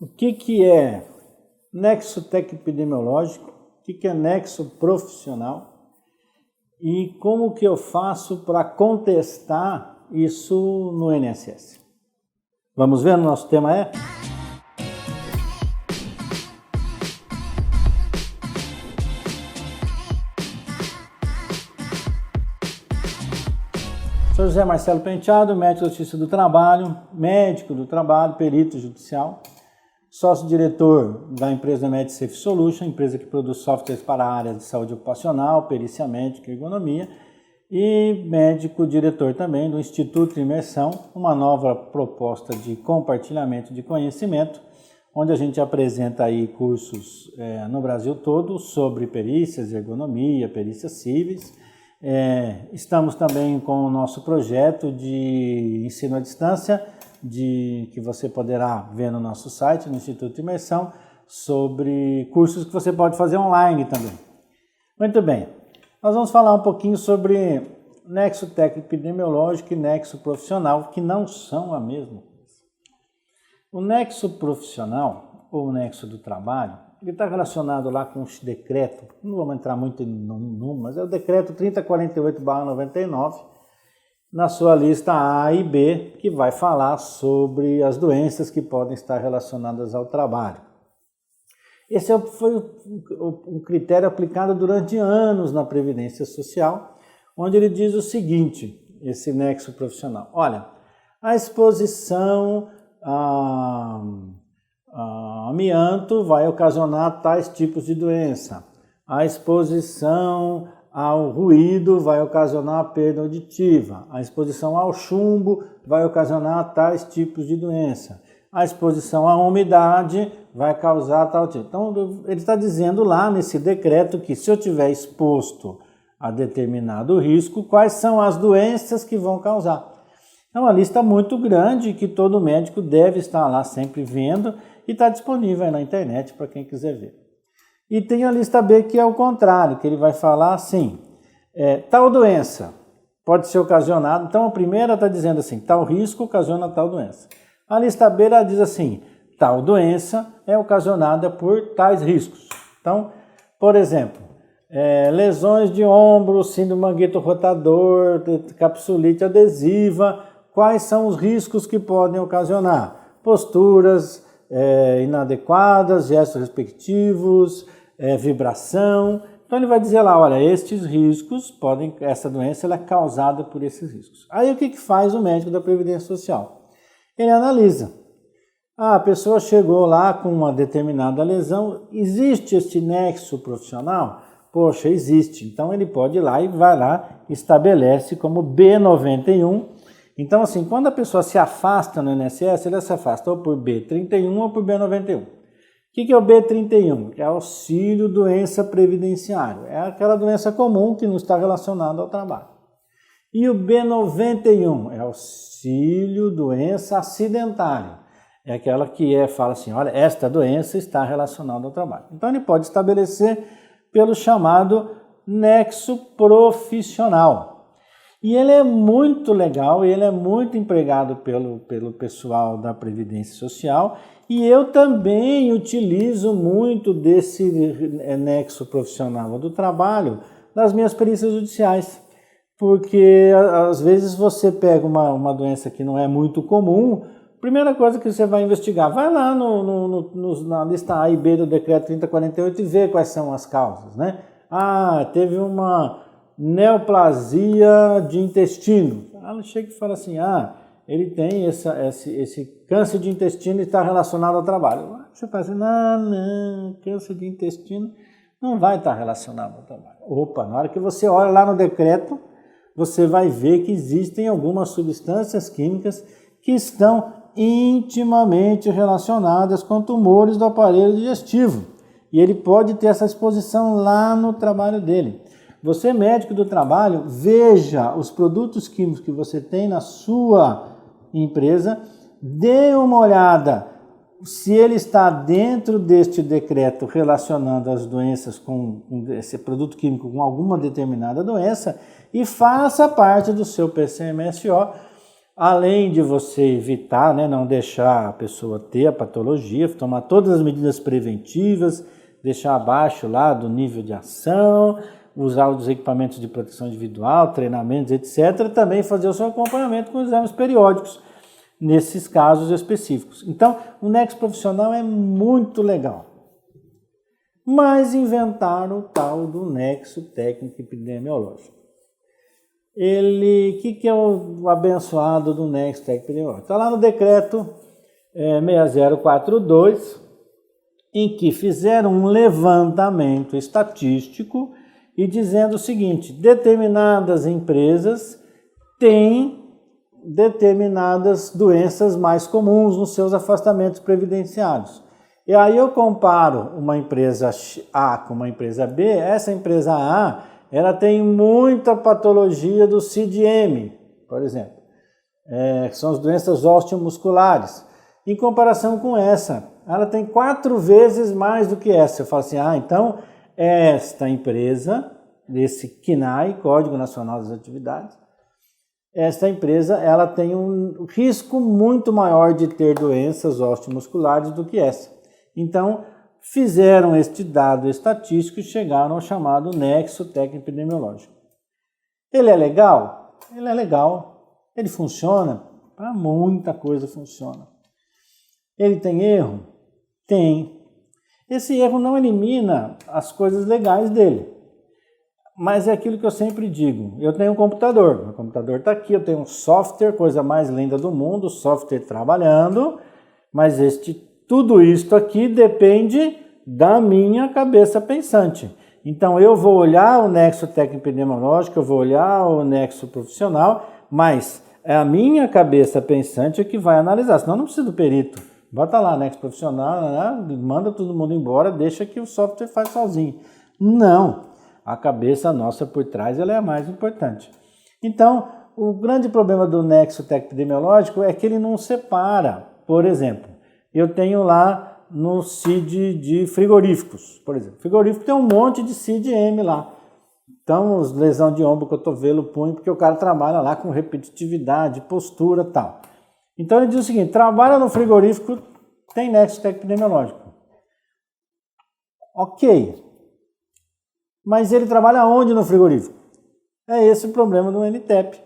O que é nexo técnico-epidemiológico, o que é nexo profissional e como que eu faço para contestar isso no INSS. Vamos ver, o nosso tema é? Sou José Marcelo Penteado, médico de justiça do trabalho, médico do trabalho, perito judicial, sócio-diretor da empresa MedSafe Solution, empresa que produz softwares para a área de saúde ocupacional, perícia médica e ergonomia, e médico-diretor também do Instituto Imersão, uma nova proposta de compartilhamento de conhecimento, onde a gente apresenta aí cursos no Brasil todo sobre perícias, ergonomia, perícias cíveis. Estamos também com o nosso projeto de ensino à distância, que você poderá ver no nosso site, no Instituto Imersão, sobre cursos que você pode fazer online também. Muito bem, nós vamos falar um pouquinho sobre nexo técnico-epidemiológico e nexo profissional, que não são a mesma coisa. O nexo profissional, ou o nexo do trabalho, ele está relacionado lá com o decreto, não vamos entrar muito em número, mas é o decreto 3048/99, na sua lista A e B, que vai falar sobre as doenças que podem estar relacionadas ao trabalho. Esse foi um critério aplicado durante anos na Previdência Social, onde ele diz o seguinte, esse nexo profissional. Olha, a exposição a amianto vai ocasionar tais tipos de doença. A exposição ao ruído vai ocasionar a perda auditiva. A exposição ao chumbo vai ocasionar tais tipos de doença. A exposição à umidade vai causar tal tipo. Então, ele está dizendo lá nesse decreto que se eu tiver exposto a determinado risco, quais são as doenças que vão causar. É uma lista muito grande que todo médico deve estar lá sempre vendo e está disponível aí na internet para quem quiser ver. E tem a lista B que é o contrário, que ele vai falar assim, tal doença pode ser ocasionada, então a primeira está dizendo assim, tal risco ocasiona tal doença. A lista B ela diz assim, tal doença é ocasionada por tais riscos. Então, por exemplo, lesões de ombro, síndrome manguito rotador, capsulite adesiva, quais são os riscos que podem ocasionar? Posturas inadequadas, gestos respectivos, vibração. Então ele vai dizer lá, olha, estes riscos essa doença ela é causada por esses riscos. Aí o que faz o médico da Previdência Social? Ele analisa. A pessoa chegou lá com uma determinada lesão, existe este nexo profissional? Poxa, existe. Então ele pode ir lá e vai lá, estabelece como B91. Então assim, quando a pessoa se afasta no INSS, ela se afasta ou por B31 ou por B91. O que é o B31? Que é auxílio doença previdenciário. É aquela doença comum que não está relacionada ao trabalho. E o B91 é auxílio doença acidentária. É aquela que fala assim, olha, esta doença está relacionada ao trabalho. Então ele pode estabelecer pelo chamado nexo profissional. E ele é muito legal, ele é muito empregado pelo pessoal da Previdência Social e eu também utilizo muito desse nexo profissional do trabalho nas minhas perícias judiciais, porque às vezes você pega uma doença que não é muito comum, primeira coisa que você vai investigar, vai lá na lista A e B do decreto 3048 e vê quais são as causas, né? Ah, teve uma neoplasia de intestino. Ela chega e fala assim, ele tem esse câncer de intestino e está relacionado ao trabalho. Você fala assim, não, câncer de intestino não vai estar relacionado ao trabalho. Opa, na hora que você olha lá no decreto, você vai ver que existem algumas substâncias químicas que estão intimamente relacionadas com tumores do aparelho digestivo. E ele pode ter essa exposição lá no trabalho dele. Você, médico do trabalho, veja os produtos químicos que você tem na sua empresa, dê uma olhada se ele está dentro deste decreto relacionando as doenças com esse produto químico com alguma determinada doença e faça parte do seu PCMSO além de você evitar, né, não deixar a pessoa ter a patologia, tomar todas as medidas preventivas, deixar abaixo lá do nível de ação, usar os equipamentos de proteção individual, treinamentos, etc. Também fazer o seu acompanhamento com exames periódicos, nesses casos específicos. Então, o nexo profissional é muito legal. Mas inventaram o tal do nexo técnico epidemiológico. O que é o abençoado do nexo técnico epidemiológico? Está lá no decreto 6042, em que fizeram um levantamento estatístico e dizendo o seguinte: determinadas empresas têm determinadas doenças mais comuns nos seus afastamentos previdenciários. E aí eu comparo uma empresa A com uma empresa B. Essa empresa A, ela tem muita patologia do CIDM, por exemplo, que são as doenças osteomusculares. Em comparação com essa, ela tem 4 vezes mais do que essa. Eu falo assim, então esta empresa, esse CNAE, Código Nacional das Atividades, esta empresa ela tem um risco muito maior de ter doenças osteomusculares do que essa. Então, fizeram este dado estatístico e chegaram ao chamado nexo técnico epidemiológico. Ele é legal? Ele é legal. Ele funciona? Para muita coisa funciona. Ele tem erro? Tem. Esse erro não elimina as coisas legais dele. Mas é aquilo que eu sempre digo. Eu tenho um computador. Meu computador está aqui. Eu tenho um software, coisa mais linda do mundo, software trabalhando. Mas tudo isto aqui depende da minha cabeça pensante. Então eu vou olhar o nexo técnico epidemiológico, eu vou olhar o nexo profissional, mas é a minha cabeça pensante que vai analisar. Senão não precisa do perito. Bota lá, nexo profissional, né? Manda todo mundo embora, deixa que o software faz sozinho. Não. A cabeça nossa por trás ela é a mais importante. Então, o grande problema do nexo técnico epidemiológico é que ele não separa. Por exemplo, eu tenho lá no CID de frigoríficos, por exemplo. Frigorífico tem um monte de CID-M lá. Então, os lesão de ombro, cotovelo, punho, porque o cara trabalha lá com repetitividade, postura e tal. Então, ele diz o seguinte, trabalha no frigorífico, tem nexo técnico epidemiológico. Ok. Mas ele trabalha onde no frigorífico? É esse o problema do NTEP.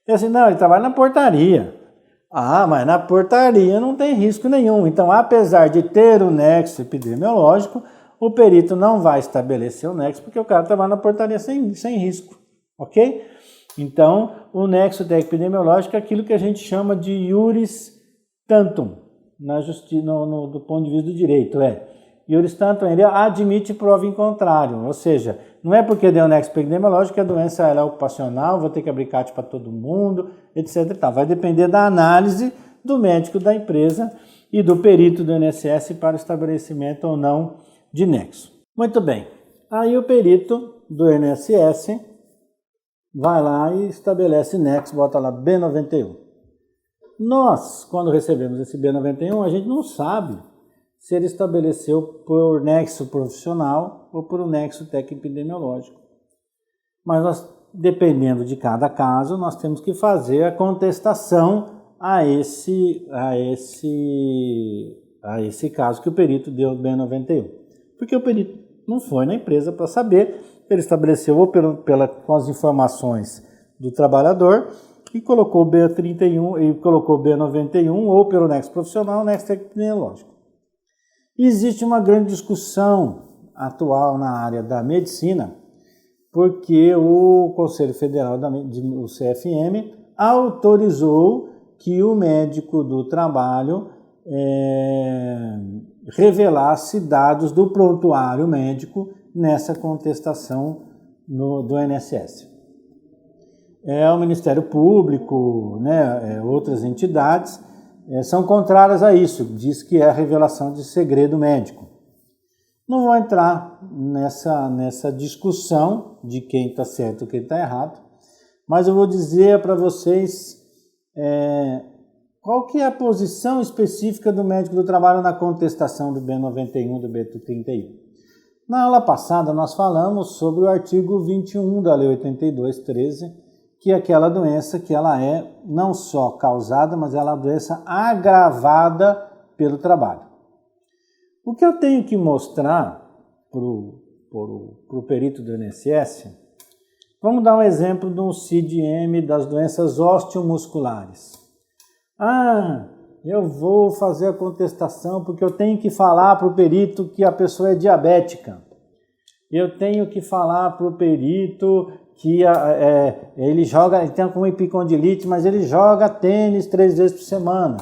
É assim, não, ele trabalha na portaria. Mas na portaria não tem risco nenhum. Então, apesar de ter o nexo epidemiológico, o perito não vai estabelecer o nexo, porque o cara trabalha na portaria sem risco. Ok? Então, o nexo técnico epidemiológico é aquilo que a gente chama de iuris tantum, do ponto de vista do direito. Iuris tantum, ele admite prova em contrário, ou seja, não é porque deu nexo epidemiológico que a doença é ocupacional, vou ter que abrir CAT para todo mundo, etc. Vai depender da análise do médico da empresa e do perito do INSS para o estabelecimento ou não de nexo. Muito bem, aí o perito do INSS vai lá e estabelece nexo, bota lá B91. Nós, quando recebemos esse B91, a gente não sabe se ele estabeleceu por nexo profissional ou por um nexo técnico epidemiológico. Mas nós, dependendo de cada caso, nós temos que fazer a contestação a esse caso que o perito deu o B91. Porque o perito não foi na empresa para saber, ele estabeleceu ou com as informações do trabalhador e colocou o B31 e colocou o B91 ou pelo nexo profissional ou nexo técnico epidemiológico. Existe uma grande discussão atual na área da medicina, porque o Conselho Federal, o CFM, autorizou que o médico do trabalho revelasse dados do prontuário médico nessa contestação do INSS. O Ministério Público, outras entidades, são contrárias a isso, diz que é a revelação de segredo médico. Não vou entrar nessa discussão de quem está certo e quem está errado, mas eu vou dizer para vocês qual que é a posição específica do médico do trabalho na contestação do B91 e do B31. Na aula passada nós falamos sobre o artigo 21 da Lei 82.13, que aquela doença que ela é não só causada, mas ela é uma doença agravada pelo trabalho. O que eu tenho que mostrar para o perito do INSS, vamos dar um exemplo de um CID-M das doenças osteomusculares. Eu vou fazer a contestação porque eu tenho que falar para o perito que a pessoa é diabética. Eu tenho que falar para o perito que ele tem uma epicondilite, mas ele joga tênis 3 vezes por semana.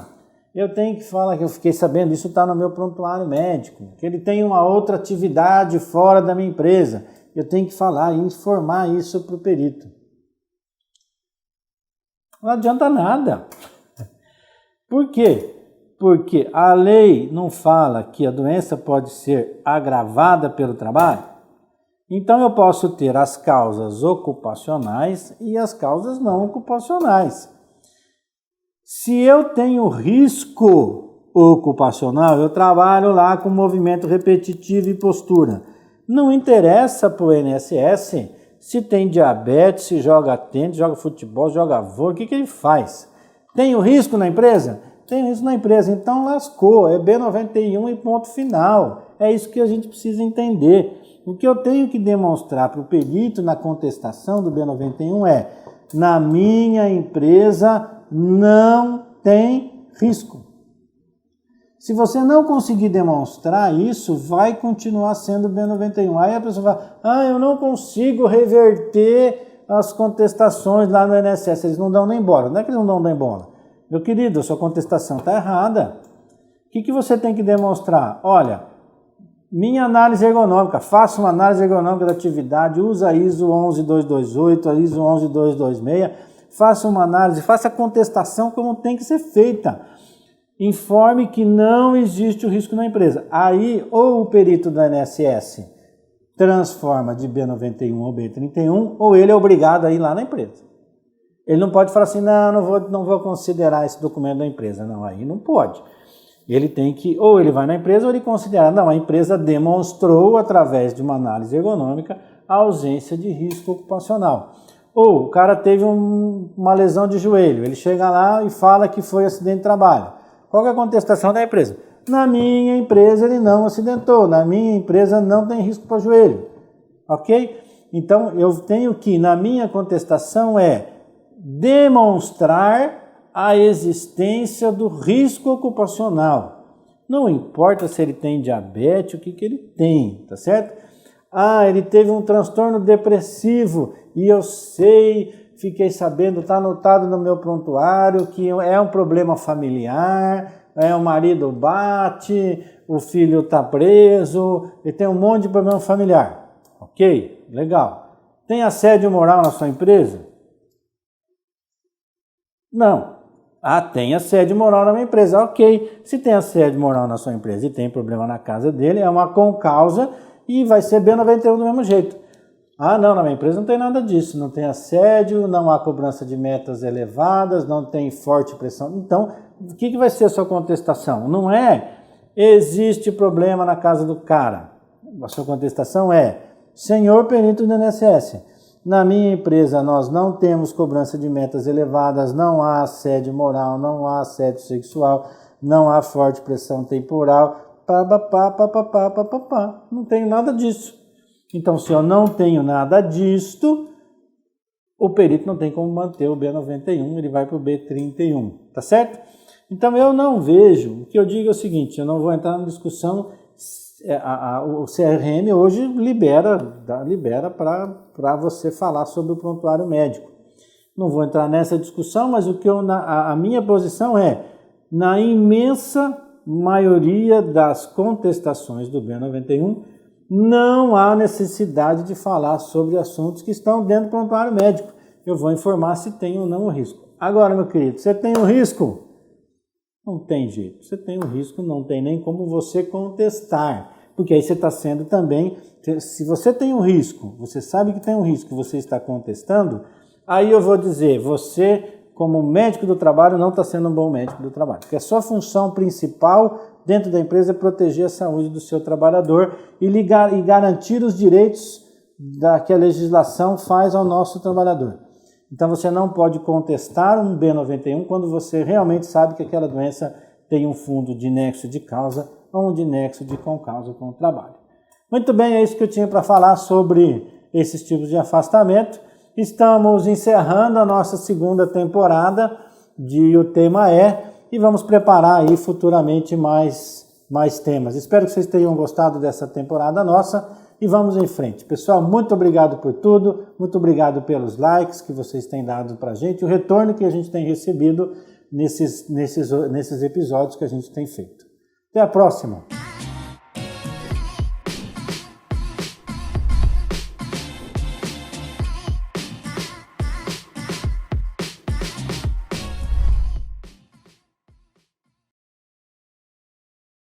Eu tenho que falar, que eu fiquei sabendo, isso está no meu prontuário médico, que ele tem uma outra atividade fora da minha empresa. Eu tenho que falar e informar isso para o perito. Não adianta nada. Por quê? Porque a lei não fala que a doença pode ser agravada pelo trabalho. Então eu posso ter as causas ocupacionais e as causas não ocupacionais. Se eu tenho risco ocupacional, eu trabalho lá com movimento repetitivo e postura. Não interessa para o INSS se tem diabetes, se joga tênis, joga futebol, joga vôlei, o que ele faz? Tem o risco na empresa? Tem risco na empresa, então lascou, é B91 e ponto final. É isso que a gente precisa entender. O que eu tenho que demonstrar para o perito na contestação do B91 é: na minha empresa não tem risco. Se você não conseguir demonstrar isso, vai continuar sendo B91. Aí a pessoa fala: eu não consigo reverter as contestações lá no INSS, eles não dão nem bola. Não é que eles não dão nem bola. Meu querido, a sua contestação está errada. O que você tem que demonstrar? Olha, minha análise ergonômica, faça uma análise ergonômica da atividade, usa a ISO 11228, a ISO 11226, faça uma análise, faça a contestação como tem que ser feita. Informe que não existe o risco na empresa. Aí, ou o perito do INSS transforma de B91 ou B31, ou ele é obrigado a ir lá na empresa. Ele não pode falar assim: não vou considerar esse documento da empresa. Não, aí não pode. Ele tem que, ou ele vai na empresa, ou ele considera: não, a empresa demonstrou, através de uma análise ergonômica, a ausência de risco ocupacional. Ou o cara teve uma lesão de joelho, ele chega lá e fala que foi acidente de trabalho. Qual que é a contestação da empresa? Na minha empresa ele não acidentou, na minha empresa não tem risco para joelho. Ok? Então eu tenho que, na minha contestação, demonstrar a existência do risco ocupacional. Não importa se ele tem diabetes, o que ele tem, tá certo? Ele teve um transtorno depressivo e eu sei, fiquei sabendo, está anotado no meu prontuário que é um problema familiar, o marido bate, o filho está preso, ele tem um monte de problema familiar. Ok, legal. Tem assédio moral na sua empresa? Não. Tem assédio moral na minha empresa. Ok, se tem assédio moral na sua empresa e tem problema na casa dele, é uma concausa e vai ser B91 do mesmo jeito. Não, na minha empresa não tem nada disso, não tem assédio, não há cobrança de metas elevadas, não tem forte pressão. Então, o que vai ser a sua contestação? Não existe problema na casa do cara. A sua contestação senhor perito do INSS, na minha empresa nós não temos cobrança de metas elevadas, não há assédio moral, não há assédio sexual, não há forte pressão temporal, não tenho nada disso. Então, se eu não tenho nada disto, o perito não tem como manter o B91, ele vai para o B31, tá certo? Então, eu não vejo, o que eu digo é o seguinte, eu não vou entrar na discussão, o CRM hoje libera para você falar sobre o prontuário médico. Não vou entrar nessa discussão, mas a minha posição na imensa maioria das contestações do B91, não há necessidade de falar sobre assuntos que estão dentro do prontuário médico. Eu vou informar se tem ou não o risco. Agora, meu querido, você tem um risco? Não tem jeito. Você tem um risco, não tem nem como você contestar. Porque aí você está sendo também... Se você tem um risco, você sabe que tem um risco que você está contestando, aí eu vou dizer, você, como médico do trabalho, não está sendo um bom médico do trabalho. Porque a sua função principal dentro da empresa é proteger a saúde do seu trabalhador e garantir os direitos que a legislação faz ao nosso trabalhador. Então você não pode contestar um B91 quando você realmente sabe que aquela doença tem um fundo de nexo de causa ou um de nexo de concausa com o trabalho. Muito bem, é isso que eu tinha para falar sobre esses tipos de afastamento. Estamos encerrando a nossa segunda temporada de O Tema É e vamos preparar aí futuramente mais temas. Espero que vocês tenham gostado dessa temporada nossa e vamos em frente. Pessoal, muito obrigado por tudo, muito obrigado pelos likes que vocês têm dado para a gente, o retorno que a gente tem recebido nesses episódios que a gente tem feito. Até a próxima!